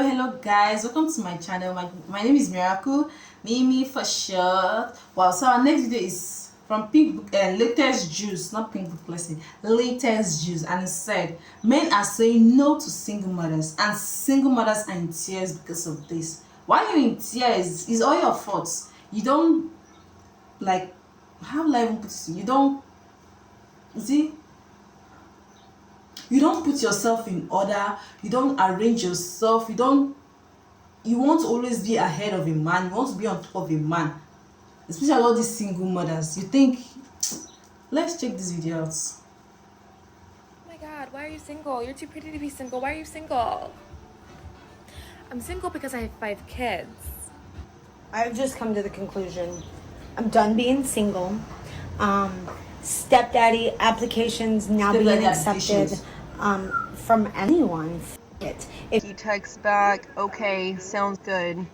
Hello guys, welcome to my channel. My name is Miracle, Mimi for short. Wow, so our next video is from Pink Book and Latest Juice, not Pink Book Lesson, Latest Juice, and it said men are saying no to single mothers and single mothers are in tears because of this. Why are you in tears? It's all your faults. You don't, like, how will I even put it? You don't see, you don't put yourself in order, you don't arrange yourself, you want to always be ahead of a man, you want to be on top of a man, especially all these single mothers. You think, let's check this video out. Oh my god, why are you single? You're too pretty to be single. Why are you single? I'm single because I have 5 kids. I've just come to the conclusion I'm done being single. Stepdaddy applications now being accepted from anyone. He texts back, okay, sounds good.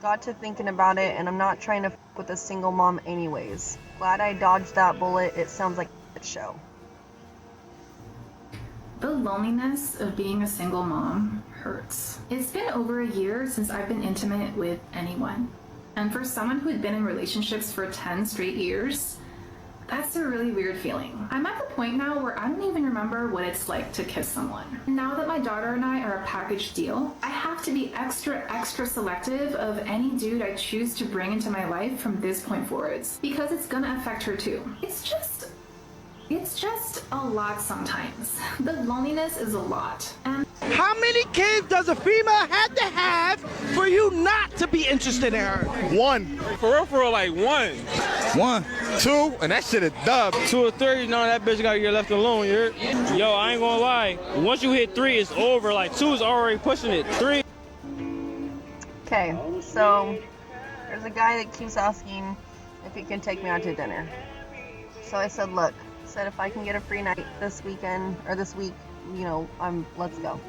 Got to thinking about it, and I'm not trying to f with a single mom anyways. Glad I dodged that bullet. It sounds like a show. The loneliness of being a single mom hurts. It's been over a year since I've been intimate with anyone. And for someone who had been in relationships for 10 straight years, that's a really weird feeling. I'm at the point now where I don't even remember what it's like to kiss someone. Now that my daughter and I are a package deal, I have to be extra selective of any dude I choose to bring into my life from this point forwards, because it's gonna affect her too. It's just a lot sometimes. The loneliness is a lot. And how many kids does a female have to have for you not to be interested in her? 1. For real, like 1. 1. 2, and that shit is dub. 2 or 3, no, that bitch gotta get left alone, Yo, I ain't gonna lie. Once you hit 3, it's over. Like 2 is already pushing it. 3. Okay, so there's a guy that keeps asking if he can take me out to dinner. So I said, look, if I can get a free night this weekend or this week, let's go.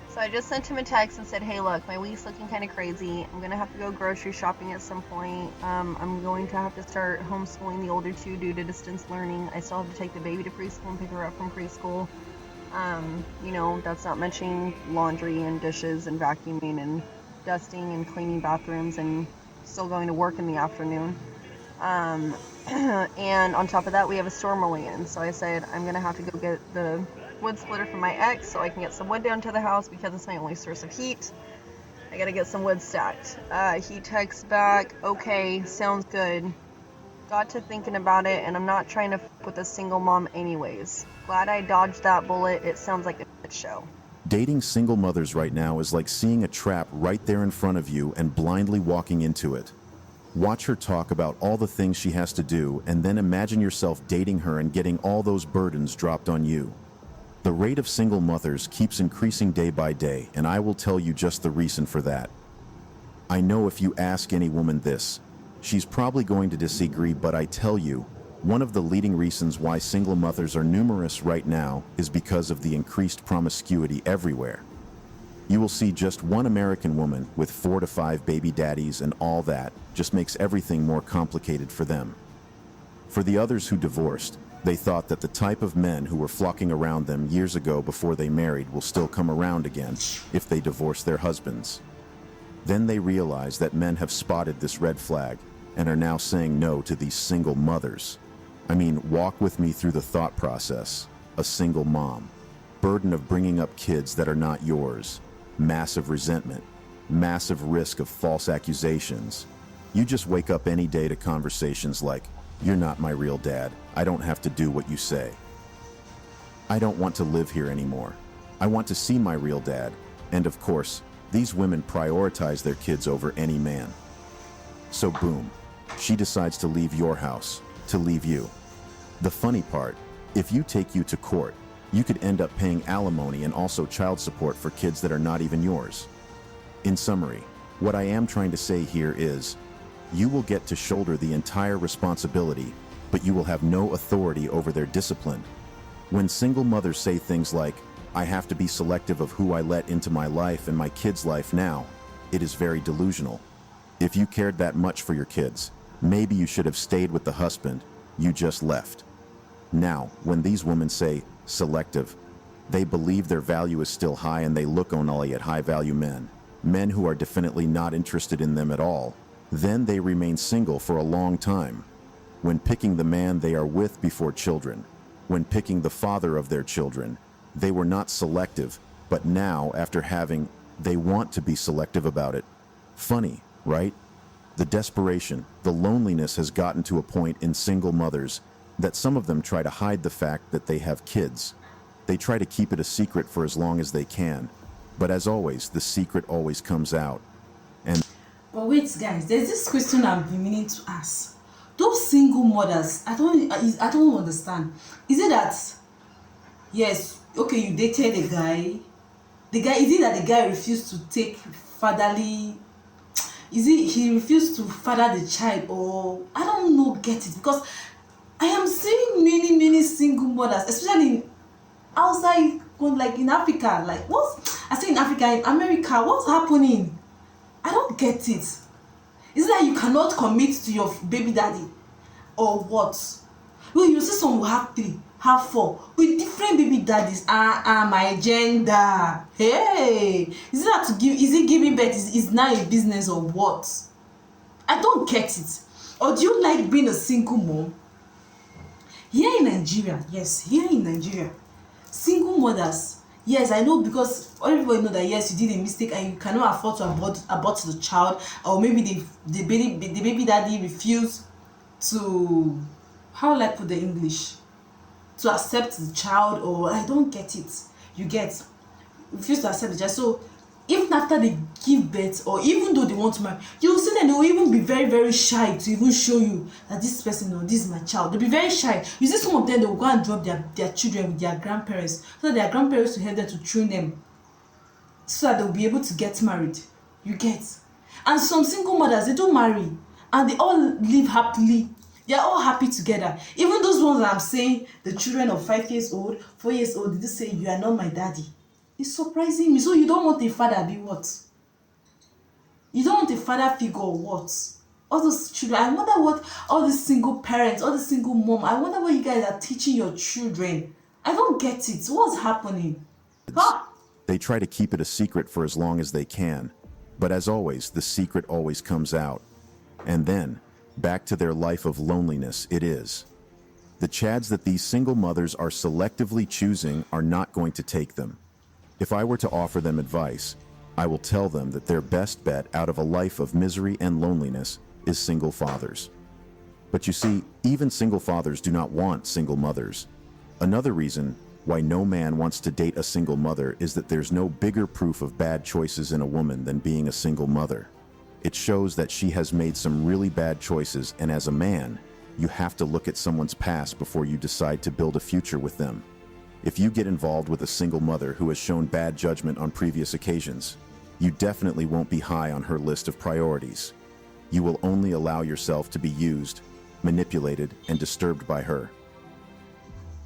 So I just sent him a text and said, hey, look, my week's looking kind of crazy. I'm gonna have to go grocery shopping at some point. I'm going to have to start homeschooling the older 2 due to distance learning. I still have to take the baby to preschool and pick her up from preschool. That's not mentioning laundry and dishes and vacuuming and dusting and cleaning bathrooms and still going to work in the afternoon. And on top of that, we have a storm rolling in. So I said, I'm gonna have to go get the wood splitter from my ex so I can get some wood down to the house because it's my only source of heat. I gotta get some wood stacked. He texts back, okay, sounds good. Got to thinking about it, and I'm not trying to f with a single mom anyways. Glad I dodged that bullet. It sounds like a shit show. Dating single mothers right now is like seeing a trap right there in front of you and blindly walking into it. Watch her talk about all the things she has to do, and then imagine yourself dating her and getting all those burdens dropped on you. The rate of single mothers keeps increasing day by day, and I will tell you just the reason for that. I know if you ask any woman this, she's probably going to disagree, but I tell you, one of the leading reasons why single mothers are numerous right now is because of the increased promiscuity everywhere. You will see just one American woman with 4 to 5 baby daddies, and all that just makes everything more complicated for them. For the others who divorced, they thought that the type of men who were flocking around them years ago before they married will still come around again if they divorce their husbands. Then they realized that men have spotted this red flag and are now saying no to these single mothers. I mean, walk with me through the thought process. A single mom, burden of bringing up kids that are not yours, massive resentment, massive risk of false accusations. You just wake up any day to conversations like, you're not my real dad. I don't have to do what you say. I don't want to live here anymore. I want to see my real dad. And of course, these women prioritize their kids over any man. So boom, she decides to leave your house, to leave you. The funny part, if you take you to court, you could end up paying alimony and also child support for kids that are not even yours. In summary, what I am trying to say here is, you will get to shoulder the entire responsibility, but you will have no authority over their discipline. When single mothers say things like, I have to be selective of who I let into my life and my kids' life now, it is very delusional. If you cared that much for your kids, maybe you should have stayed with the husband you just left. Now, when these women say selective, They believe their value is still high and they look only at high-value men who are definitely not interested in them at all. Then they remain single for a long time. When picking the man they are with before children, when picking the father of their children, they were not selective, but now, after having, they want to be selective about it. Funny, right? The desperation, the loneliness has gotten to a point in single mothers that some of them try to hide the fact that they have kids. They try to keep it a secret for as long as they can. But as always, the secret always comes out. And but wait, guys, there's this question I've been meaning to ask. Those single mothers, I don't understand. Is it that, yes, okay, you dated a guy, is it that the guy refused to take fatherly, is it he refused to father the child, or I don't know, get it, because I am seeing many single mothers, especially in outside, like in Africa, like I say in Africa, in America, what's happening? I don't get it. Is it that you cannot commit to your baby daddy, or what? Well, you see some will have 3, have 4 with different baby daddies. My gender. Hey, is it that to give? Is it giving birth is now a business or what? I don't get it. Or do you like being a single mom? Here in Nigeria, yes, here in Nigeria, single mothers. Yes, I know, because everybody know that yes, you did a mistake and you cannot afford to abort the child, or maybe the baby daddy refused to, how will I put the English, to accept the child, or I don't get it. You get, refuse to accept the child. So even after they give birth, or even though they want to marry, you will see that they will even be very shy to even show you that this person, or this is my child. They'll be very shy. You see some of them, they will go and drop their children with their grandparents, so that their grandparents will help them to train them, so that they'll be able to get married. You get. And some single mothers, they don't marry, and they all live happily. They are all happy together. Even those ones that I'm saying, the children of 5 years old, 4 years old, they just say, you are not my daddy. It's surprising me. So you don't want a father, be what? You don't want a father figure or what? All those children, I wonder what all these single parents, all the single mom, I wonder what you guys are teaching your children. I don't get it. What's happening? Huh? they try to keep it a secret for as long as they can. But as always, the secret always comes out. And then, back to their life of loneliness it is. The chads that these single mothers are selectively choosing are not going to take them. If I were to offer them advice, I will tell them that their best bet out of a life of misery and loneliness is single fathers. But you see, even single fathers do not want single mothers. Another reason why no man wants to date a single mother is that there's no bigger proof of bad choices in a woman than being a single mother. It shows that she has made some really bad choices, and as a man, you have to look at someone's past before you decide to build a future with them. If you get involved with a single mother who has shown bad judgment on previous occasions, you definitely won't be high on her list of priorities. You will only allow yourself to be used, manipulated, and disturbed by her.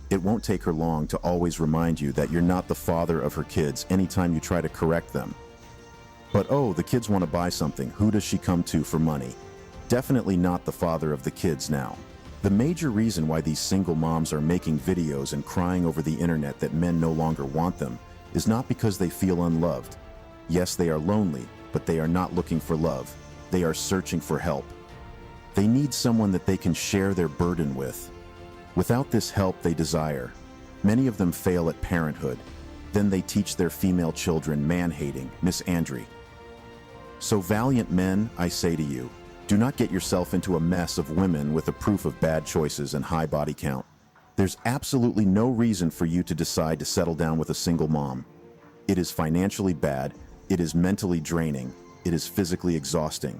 It won't take her long to always remind you that you're not the father of her kids anytime you try to correct them. But oh, the kids want to buy something. Who does she come to for money? Definitely not the father of the kids now. The major reason why these single moms are making videos and crying over the internet that men no longer want them is not because they feel unloved. Yes, they are lonely, but they are not looking for love. They are searching for help. They need someone that they can share their burden with. Without this help they desire, many of them fail at parenthood. Then they teach their female children man-hating, misandry. So valiant men, I say to you, do not get yourself into a mess of women with a proof of bad choices and high body count. There's absolutely no reason for you to decide to settle down with a single mom. It is financially bad, it is mentally draining, it is physically exhausting.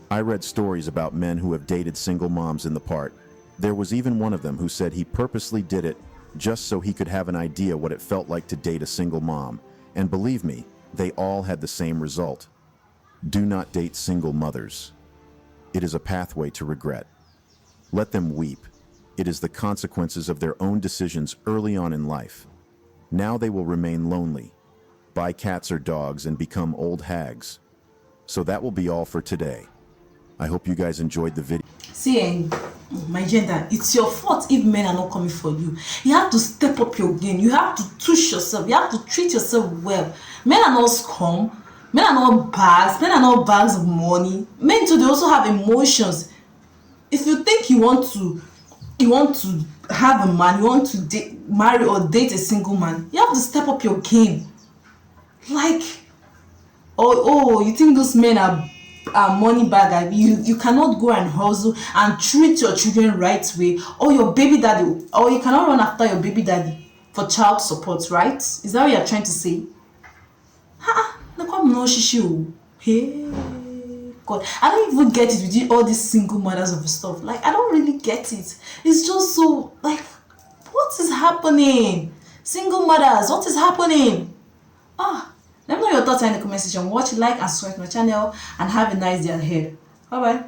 I read stories about men who have dated single moms in the part. There was even one of them who said he purposely did it just so he could have an idea what it felt like to date a single mom. And believe me, they all had the same result. Do not date single mothers. It is a pathway to regret. Let them weep. It is the consequences of their own decisions early on in life. Now they will remain lonely, buy cats or dogs, and become old hags. So that will be all for today. I hope you guys enjoyed the video. See, my gender, it's your fault if men are not coming for you. You have to step up your game. You have to push yourself. You have to treat yourself well. Men are not scum. Men are not bags. Men are not bags of money. Men too, they also have emotions. If you think you want to have a man, you want to marry or date a single man, you have to step up your game. Like, oh, you think those men are money bag? You cannot go and hustle and treat your children right way, or your baby daddy, or you cannot run after your baby daddy for child support, right? Is that what you're trying to say? Hey, God, I don't even get it with all these single mothers of stuff. Like, I don't really get it. It's just so, like, what is happening? Single mothers, what is happening? Let me know your thoughts in the comment section. Watch, like, and subscribe to my channel, and have a nice day ahead. Bye bye.